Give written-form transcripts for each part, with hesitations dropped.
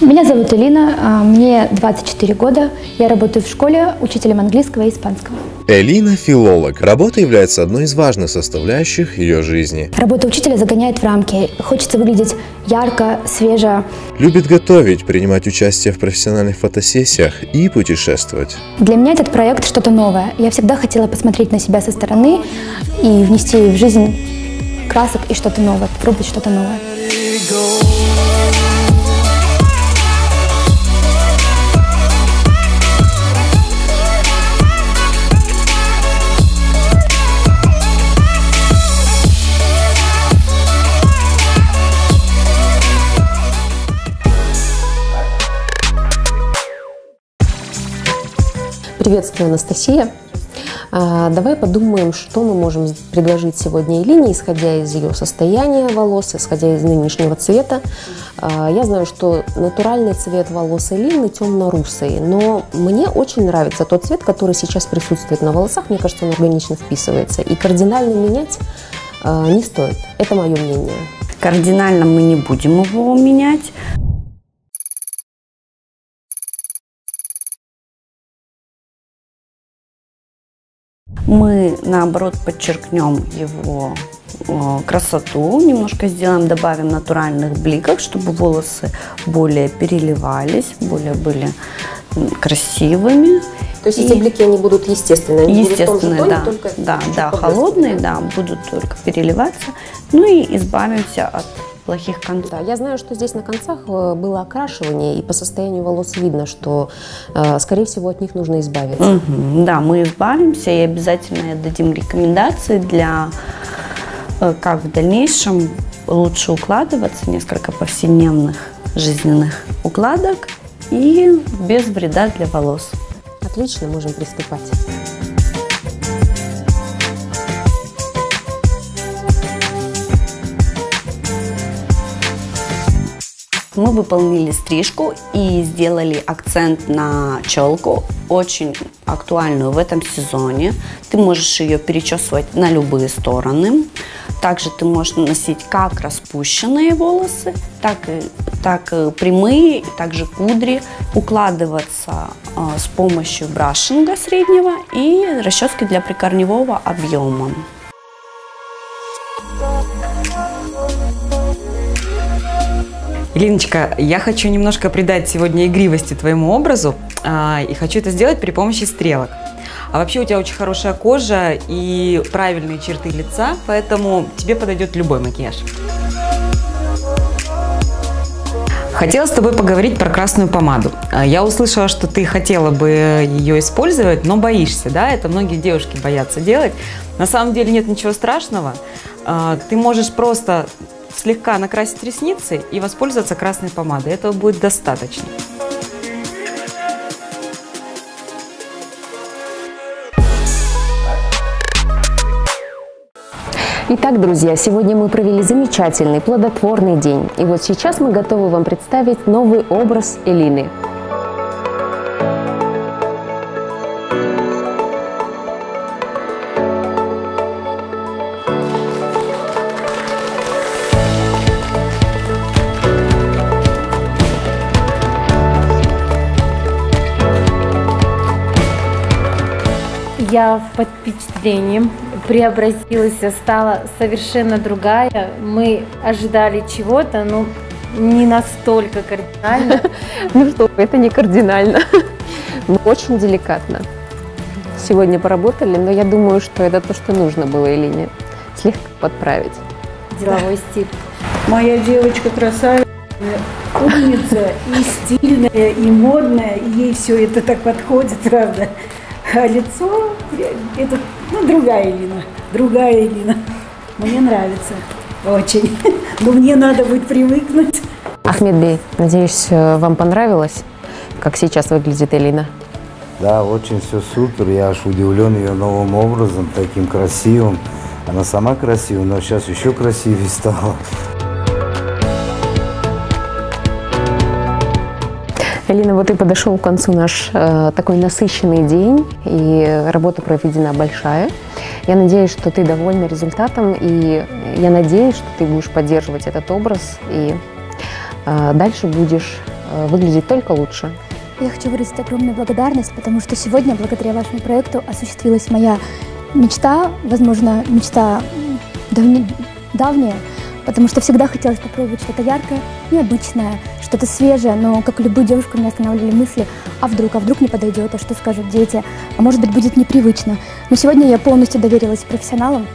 Меня зовут Элина, мне 24 года, я работаю в школе учителем английского и испанского. Элина – филолог. Работа является одной из важных составляющих ее жизни. Работа учителя загоняет в рамки, хочется выглядеть ярко, свеже. Любит готовить, принимать участие в профессиональных фотосессиях и путешествовать. Для меня этот проект что-то новое. Я всегда хотела посмотреть на себя со стороны и внести в жизнь красок и что-то новое, попробовать что-то новое. Приветствую, Анастасия. Давай подумаем, что мы можем предложить сегодня Элине, исходя из ее состояния волос, исходя из нынешнего цвета. Я знаю, что натуральный цвет волос Элины темно-русый, но мне очень нравится тот цвет, который сейчас присутствует на волосах. Мне кажется, он органично вписывается. И кардинально менять не стоит. Это мое мнение. Кардинально мы не будем его менять. Мы, наоборот, подчеркнем его красоту, немножко сделаем, добавим натуральных бликов, чтобы волосы более переливались, более были красивыми. То есть эти блики, они будут естественные? Они естественные, будут в да, том же тоне, только да, холодные, да, будут только переливаться. Ну и избавимся от плохих концов. Да, я знаю, что здесь на концах было окрашивание, и по состоянию волос видно, что, скорее всего, от них нужно избавиться. Да, мы избавимся и обязательно дадим рекомендации для, как в дальнейшем лучше укладываться, несколько повседневных жизненных укладок и без вреда для волос. Отлично, можем приступать. Мы выполнили стрижку и сделали акцент на челку, очень актуальную в этом сезоне. Ты можешь ее перечесывать на любые стороны. Также ты можешь носить как распущенные волосы, так и прямые, также кудри, укладываться с помощью брашинга среднего и расчески для прикорневого объема. Элиночка, я хочу немножко придать сегодня игривости твоему образу, и хочу это сделать при помощи стрелок. А вообще у тебя очень хорошая кожа и правильные черты лица, поэтому тебе подойдет любой макияж. Хотела с тобой поговорить про красную помаду. Я услышала, что ты хотела бы ее использовать, но боишься, да? Это многие девушки боятся делать. На самом деле нет ничего страшного. Ты можешь просто слегка накрасить ресницы и воспользоваться красной помадой. Этого будет достаточно. Итак, друзья, сегодня мы провели замечательный, плодотворный день. И вот сейчас мы готовы вам представить новый образ Элины. Я под впечатлением преобразилась, стала совершенно другая. Мы ожидали чего-то, но не настолько кардинально. Ну что, это не кардинально, но очень деликатно. Сегодня поработали, но я думаю, что это то, что нужно было Элине. Слегка подправить. Деловой стиль. Моя девочка красавица, умница, и стильная, и модная, и ей все это так подходит, правда. А лицо, это, другая Элина, мне нравится очень, но мне надо будет привыкнуть. Ахмед Бей, надеюсь, вам понравилось, как сейчас выглядит Элина? Да, очень все супер, я аж удивлен ее новым образом, таким красивым. Она сама красивая, но сейчас еще красивее стала. Элина, вот и подошел к концу наш такой насыщенный день, и работа проведена большая. Я надеюсь, что ты довольна результатом, и я надеюсь, что ты будешь поддерживать этот образ, и дальше будешь выглядеть только лучше. Я хочу выразить огромную благодарность, потому что сегодня, благодаря вашему проекту, осуществилась моя мечта, возможно, мечта давняя, потому что всегда хотелось попробовать что-то яркое, необычное, что-то свежее, но, как и любую девушку, меня останавливали мысли, а вдруг не подойдет, а что скажут дети, а может быть будет непривычно. Но сегодня я полностью доверилась профессионалам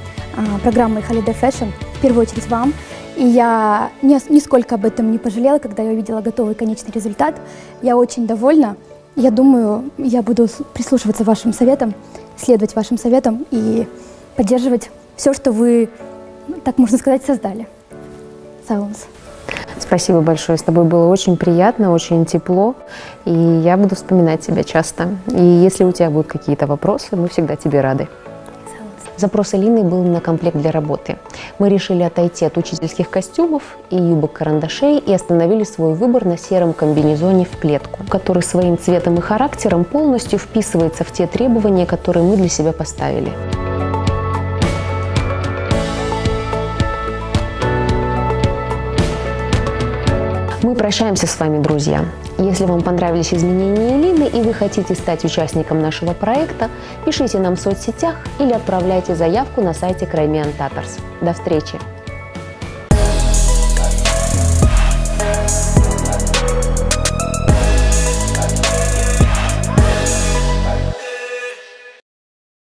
программы Holiday Fashion, в первую очередь вам, и я нисколько об этом не пожалела, когда я увидела готовый конечный результат. Я очень довольна, я думаю, я буду прислушиваться вашим советам, следовать вашим советам и поддерживать все, что вы, так можно сказать, создали. Silence. Спасибо большое. С тобой было очень приятно, очень тепло. И я буду вспоминать тебя часто. И если у тебя будут какие-то вопросы, мы всегда тебе рады. Запрос Алины был на комплект для работы. Мы решили отойти от учительских костюмов и юбок-карандашей и остановили свой выбор на сером комбинезоне в клетку, который своим цветом и характером полностью вписывается в те требования, которые мы для себя поставили. Мы прощаемся с вами, друзья. Если вам понравились изменения Элины и вы хотите стать участником нашего проекта, пишите нам в соцсетях или отправляйте заявку на сайте Crimean Tatars. До встречи!